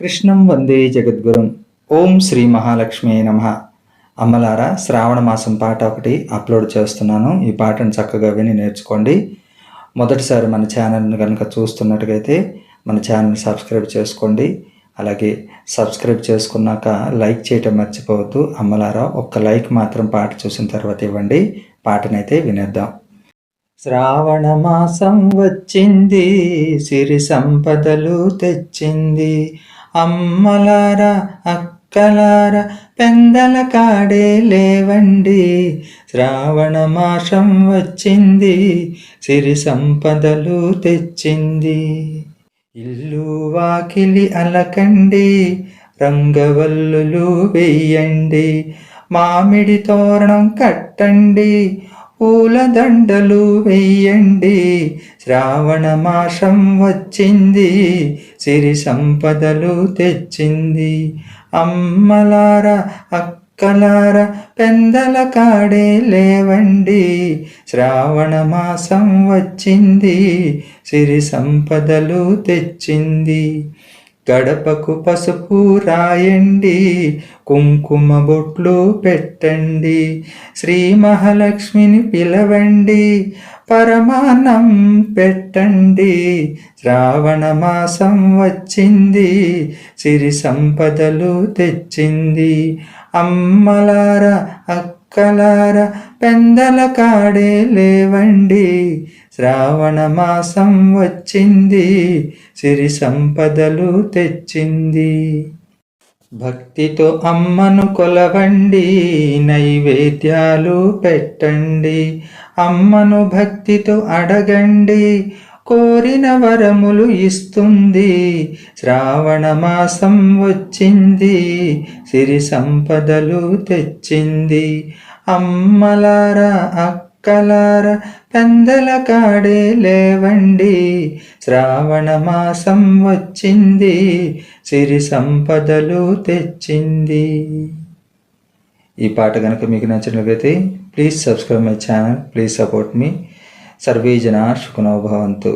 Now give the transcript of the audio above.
కృష్ణం వందే జగద్గురుం. ఓం శ్రీ మహాలక్ష్మి నమః. అమ్మలారా, శ్రావణ మాసం పాట ఒకటి అప్లోడ్ చేస్తున్నాను. ఈ పాటను చక్కగా విని నేర్చుకోండి. మొదటిసారి మన ఛానల్ని కనుక చూస్తున్నట్టుగైతే మన ఛానల్ సబ్స్క్రైబ్ చేసుకోండి. అలాగే సబ్స్క్రైబ్ చేసుకున్నాక లైక్ చేయటం మర్చిపోవద్దు. అమ్మలారా, ఒక్క లైక్ మాత్రం పాట చూసిన తర్వాత ఇవ్వండి. పాటనైతే వినేద్దాం. శ్రావణ మాసం వచ్చింది, సిరి సంపదలు తెచ్చింది. అమ్మలారా, అక్కలారా, పెందల కాడే లేవండి. శ్రావణ మాసం వచ్చింది, సిరి సంపదలు తెచ్చింది. ఇల్లు వాకిలి అలకండి, రంగవల్లులు వెయ్యండి. మామిడి తోరణం కట్టండి, పూలదండలు వెయ్యండి. శ్రావణ మాసం వచ్చింది, సిరి సంపదలు తెచ్చింది. అమ్మలారా, అక్కలారా, పెందల కాడే లేవండి. శ్రావణ మాసం వచ్చింది, సిరి సంపదలు తెచ్చింది. గడపకు పసుపు రాయండి, కుంకుమ బొట్లు పెట్టండి. శ్రీ మహాలక్ష్మిని పిలవండి, పరమాన్నం పెట్టండి. శ్రావణ మాసం వచ్చింది, సిరి సంపదలు తెచ్చింది. అమ్మలారా, అక్కలారా, పెందల కాడే లేవండి. శ్రావణ మాసం వచ్చింది, సిరి సంపదలు తెచ్చింది. భక్తితో అమ్మను కొలవండి, నైవేద్యాలు పెట్టండి. అమ్మను భక్తితో అడగండి, కోరిన వరములు ఇస్తుంది. శ్రావణ మాసం వచ్చింది, సిరి సంపదలు తెచ్చింది. అమ్మలారా, అక్కలారా, పెందల కాడే లేవండి. శ్రావణ మాసం వచ్చింది, సిరి సంపదలు తెచ్చింది. ఈ పాట కనుక మీకు నచ్చినట్లయితే please subscribe my channel. Please support me. Survey జనా సుఖినో భవంతు.